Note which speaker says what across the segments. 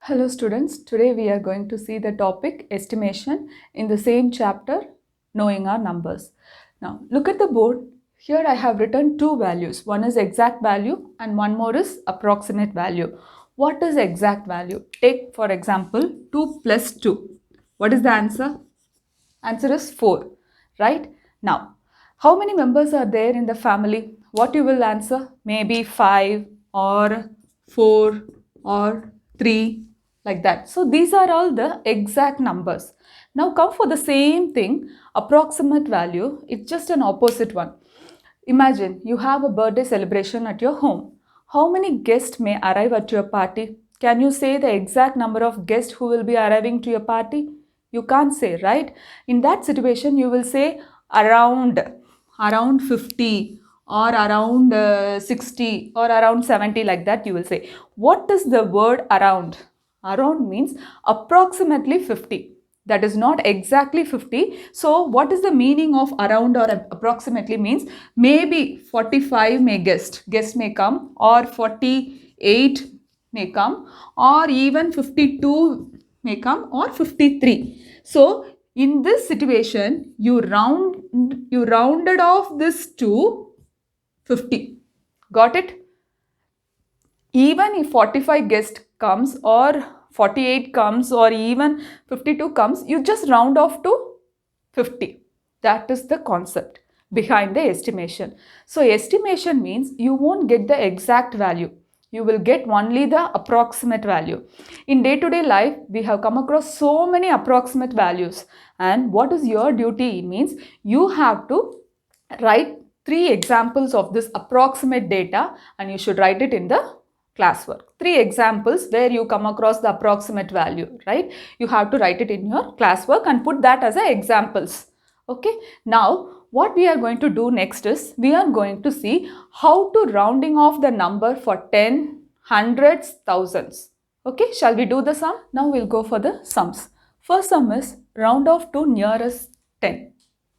Speaker 1: Hello students, today we are going to see the topic estimation in the same chapter, knowing our numbers. Now look at the board. Here I have written two values. One is exact value and one more is approximate value. What is exact value? Take for example 2 plus 2. What is the answer? Answer is 4, right? Now, how many members are there in the family? What you will answer? Maybe 5 or 4 or 3, like that. So these are all the exact numbers. Now come for the same thing, approximate value. It's just an opposite one. Imagine you have a birthday celebration at your home. How many guests may arrive at your party? Can you say the exact number of guests who will be arriving to your party? You can't say, right? In that situation, you will say around 50 or around 60 or around 70, like that you will say. What is the word around? Around means approximately 50. That is not exactly 50. So what is the meaning of around or approximately means? Maybe 45 guest may come, or 48 may come, or even 52 may come, or 53. So in this situation, you rounded off this to 50. Got it? Even if 45 guest comes or 48 comes or even 52 comes, you just round off to 50. That is the concept behind the estimation. So estimation means you won't get the exact value. You will get only the approximate value. In day-to-day life, we have come across so many approximate values. And what is your duty? Means you have to write 3 examples of this approximate data and you should write it in the classwork. 3 examples where you come across the approximate value, right? You have to write it in your classwork and put that as examples. Okay. Now, what we are going to do next is we are going to see how to rounding off the number for 10, hundreds, thousands. Okay. Shall we do the sum? Now we'll go for the sums. First sum is round off to nearest 10.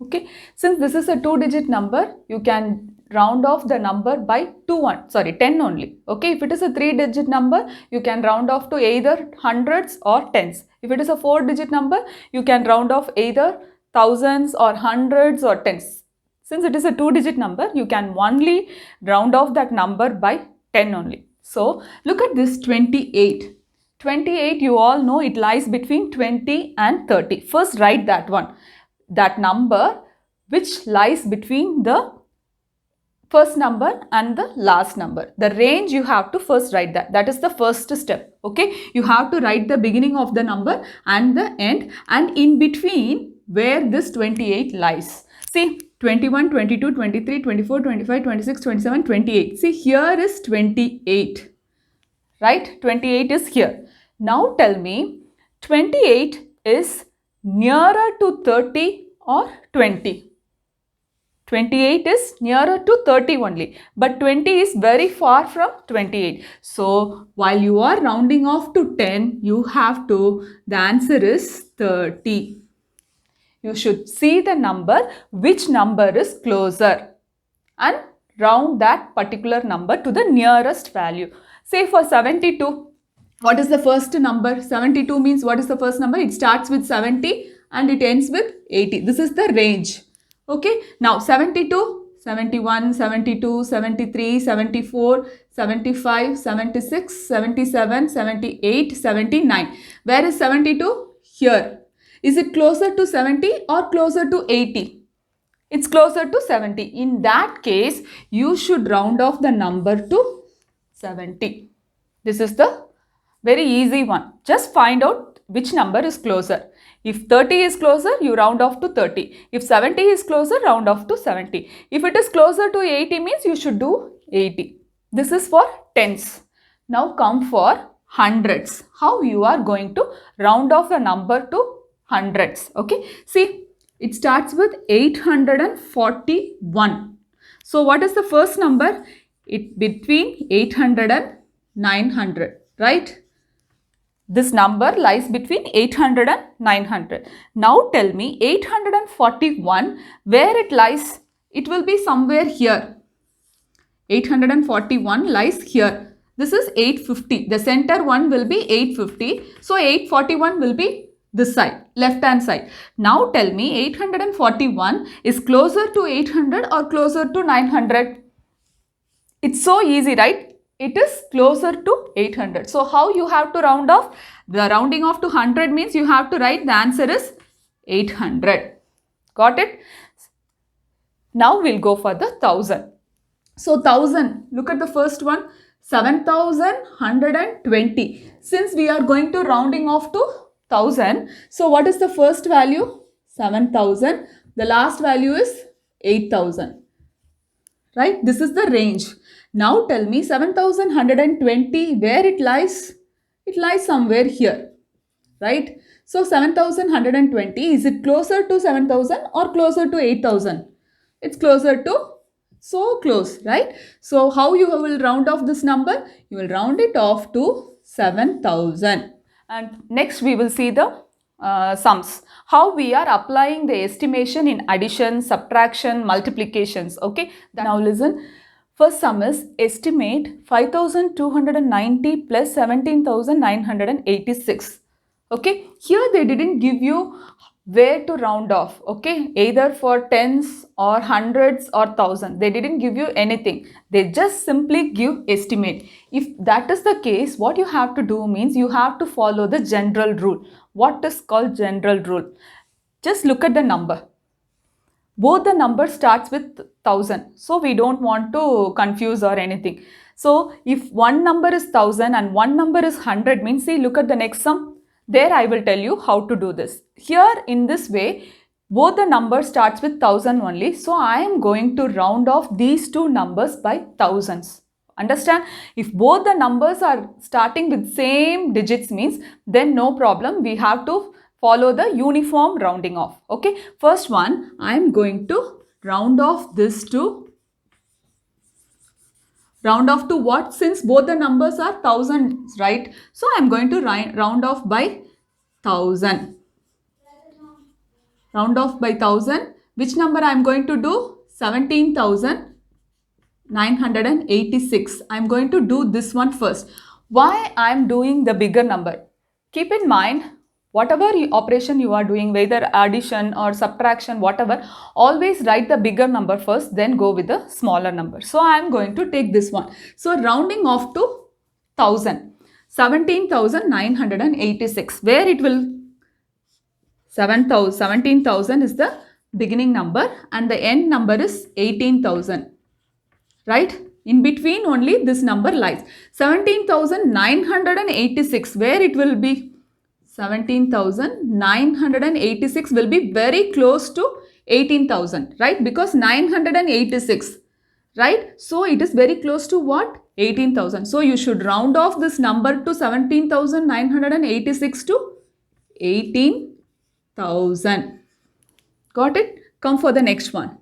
Speaker 1: Okay. Since this is a 2-digit number, you can round off the number by 10 only. Okay, if it is a 3-digit number, you can round off to either hundreds or tens. If it is a 4-digit number, you can round off either thousands or hundreds or tens. Since it is a 2-digit number, you can only round off that number by 10 only. So look at this 28. 28, you all know it lies between 20 and 30. First write that one. That number which lies between the first number and the last number. The range you have to first write that. That is the first step. Okay. You have to write the beginning of the number and the end, and in between where this 28 lies. See, 21, 22, 23, 24, 25, 26, 27, 28. See, here is 28. Right? 28 is here. Now tell me, 28 is nearer to 30 or 20? 28 is nearer to 30 only, but 20 is very far from 28. So, while you are rounding off to 10, the answer is 30. You should see the number, which number is closer, and round that particular number to the nearest value. Say for 72, what is the first number? 72 means what is the first number? It starts with 70 and it ends with 80. This is the range. Okay, now 72, 71, 72, 73, 74, 75, 76, 77, 78, 79. Where is 72? Here. Is it closer to 70 or closer to 80? It's closer to 70. In that case, you should round off the number to 70. This is the very easy one. Just find out which number is closer. If 30 is closer, you round off to 30. If 70 is closer, round off to 70. If it is closer to 80 means you should do 80. This is for tens. Now come for hundreds. How you are going to round off a number to hundreds. Okay. See, it starts with 841. So what is the first number? It between 800 and 900, right? This number lies between 800 and 900. Now tell me 841, where it lies? It will be somewhere here. 841 lies here. This is 850. The center one will be 850. So 841 will be this side, left hand side. Now tell me 841 is closer to 800 or closer to 900? It's so easy, right? It is closer to 800. So how you have to round off? The rounding off to 100 means you have to write the answer is 800. Got it? Now we'll go for the 1000. So 1000, look at the first one, 7120. Since we are going to rounding off to 1000, so what is the first value? 7000. The last value is 8000. Right? This is the range. Now tell me 7120, where it lies? It lies somewhere here. Right? So 7120, is it closer to 7000 or closer to 8000? It's closer to, so close, right? So how you will round off this number? You will round it off to 7000. And next we will see the sums. How we are applying the estimation in addition, subtraction, multiplications. Okay. Now listen. First sum is estimate 5290 plus 17,986. Okay. Here they didn't give you where to round off, okay, either for tens or hundreds or thousand. They didn't give you anything. They just simply give estimate. If that is the case, what you have to do means you have to follow the general rule. What is called general rule? Just look at the number. Both the number starts with 1000. So we don't want to confuse or anything. So if one number is 1000 and one number is 100 means, see, look at the next sum. There I will tell you how to do this. Here in this way, both the number starts with 1000 only. So I am going to round off these two numbers by thousands. Understand? If both the numbers are starting with same digits means, then no problem. We have to follow the uniform rounding off. Okay. First one, I am going to round off this to. Round off to what? Since both the numbers are thousands, right? So I am going to round off by 1000. Round off by 1000. Which number I am going to do? 17,986. I am going to do this one first. Why I am doing the bigger number? Keep in mind, whatever operation you are doing, whether addition or subtraction, whatever, always write the bigger number first, then go with the smaller number. So I am going to take this one. So rounding off to 1000, 17,986, where it will, 17,000 is the beginning number and the end number is 18,000, right? In between only this number lies. 17,986, where it will be, 17,986 will be very close to 18,000, right? Because 986, right? So it is very close to what? 18,000. So you should round off this number to 17,986 to 18,000. Got it? Come for the next one.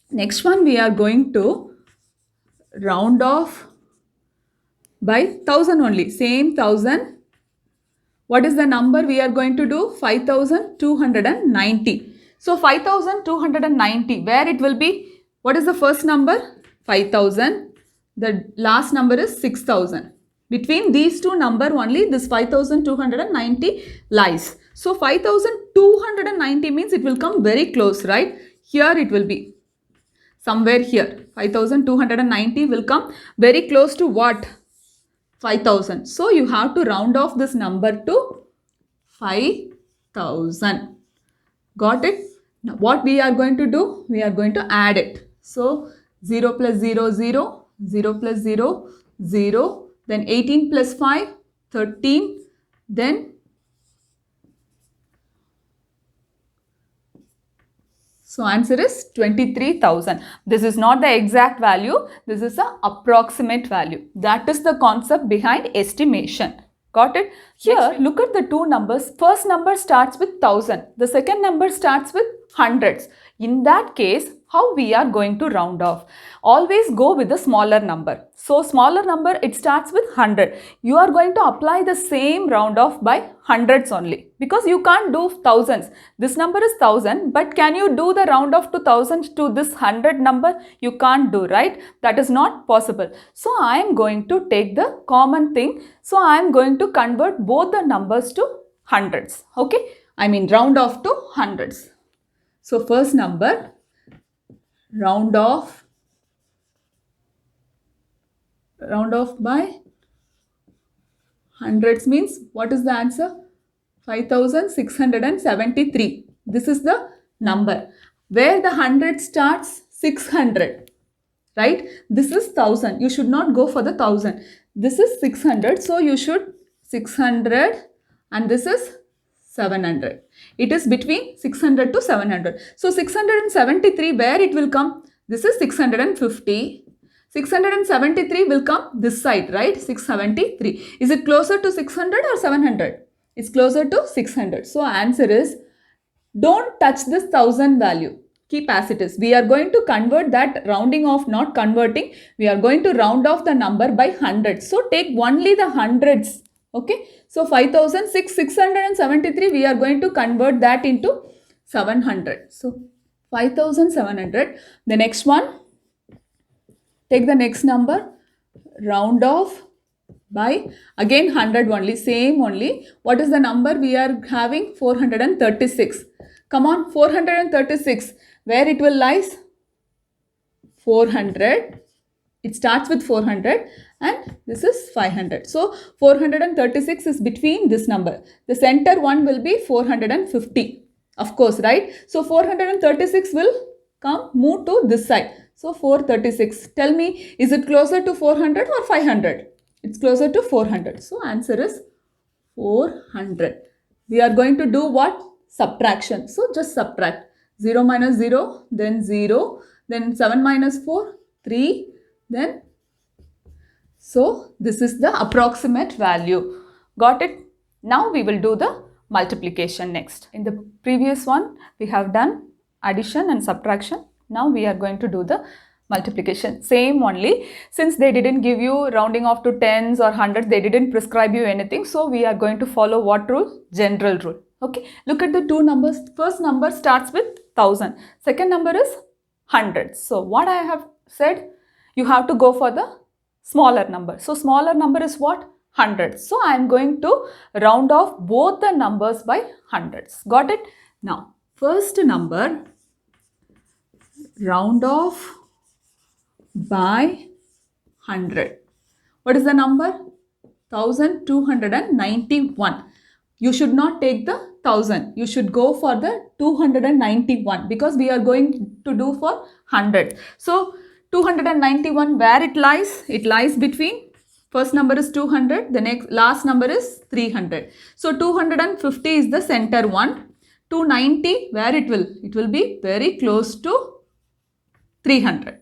Speaker 1: Next one we are going to round off by 1000 only. Same 1000. What is the number we are going to do? 5,290. So 5,290, where it will be? What is the first number? 5,000. The last number is 6,000. Between these two number only this 5,290 lies. So 5,290 means it will come very close, right? Here it will be somewhere here. 5,290 will come very close to what? 5,000. So you have to round off this number to 5,000. Got it? Now what we are going to do? We are going to add it. So 0 plus 0, 0, 0 plus 0, 0, then 18 plus 5, 13, then so answer is 23,000. This is not the exact value. This is the approximate value. That is the concept behind estimation. Got it? Here, look at the two numbers. First number starts with 1000. The second number starts with hundreds. In that case, how we are going to round off? Always go with the smaller number. So smaller number, it starts with 100. You are going to apply the same round off by hundreds only, because you can't do thousands. This number is 1000, but can you do the round off to 1000 to this 100 number? You can't do, right? That is not possible. So I am going to take the common thing. So I am going to convert both the numbers to hundreds. Okay, I mean round off to hundreds. So first number, round off by hundreds means what is the answer? 5673. This is the number. Where the 100 starts? 600. Right? This is 1000. You should not go for the 1000. This is 600. So you should 600, and this is 700. It is between 600 to 700. So 673, where it will come? This is 650. 673 will come this side, right? 673. Is it closer to 600 or 700? It's closer to 600. So answer is, don't touch this 1000 value. Keep as it is. We are going to convert that, rounding off, not converting. We are going to round off the number by hundreds. So take only the hundreds. Okay. So 5673, we are going to convert that into 700. So 5700. The next one, take the next number, round off by again 100 only, same only. What is the number we are having? 436. Come on, 436. Where it will lies? 400. It starts with 400 and this is 500. So 436 is between this number. The center one will be 450. Of course, right? So 436 will move to this side. So 436. Tell me, is it closer to 400 or 500? It's closer to 400. So answer is 400. We are going to do what? Subtraction. So just subtract. 0 minus 0, then 0, then 7 minus 4, 3, then. So this is the approximate value. Got it? Now we will do the multiplication next. In the previous one, we have done addition and subtraction. Now we are going to do the multiplication. Same only. Since they didn't give you rounding off to tens or hundreds, they didn't prescribe you anything. So we are going to follow what rule? General rule. Okay. Look at the two numbers. First number starts with 1000. Second number is 100. So what I have said, you have to go for the smaller number. So smaller number is what? 100. So I am going to round off both the numbers by hundreds. Got it? Now, first number, round off by 100. What is the number? 1291. You should not take the 1000. You should go for the 291 because we are going to do for 100. So 291, where it lies? It lies between, first number is 200, the next last number is 300. So 250 is the center one. 290, where it will be very close to 300.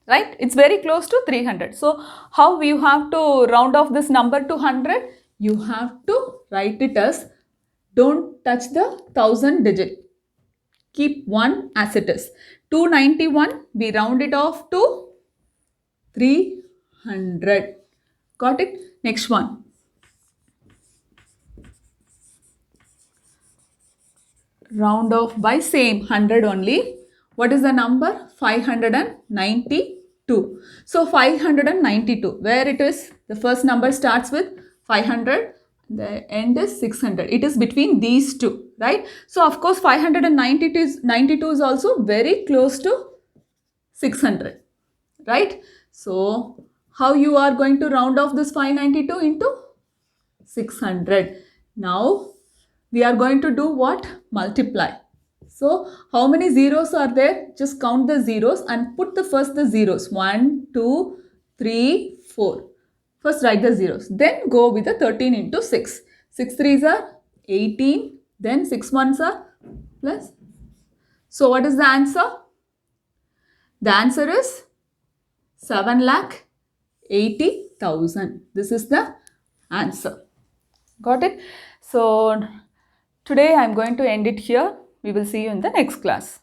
Speaker 1: Right? It's very close to 300. So how you have to round off this number to 100? You have to write it as, don't touch the 1000 digit. Keep 1 as it is. 291, we round it off to 300. Got it? Next one. Round off by same 100 only. What is the number? 592. So 592, where it is? The first number starts with 500. The end is 600. It is between these two, right? So of course 592 is also very close to 600, right? So how you are going to round off this 592 into 600? Now we are going to do what? Multiply. So how many zeros are there? Just count the zeros and put the zeros. 1, 2, 3, 4. First write the zeros. Then go with the 13 into 6. 6 3s are 18. Then 6 1s are plus. So what is the answer? The answer is 7,80,000. This is the answer. Got it? So today I am going to end it here. We will see you in the next class.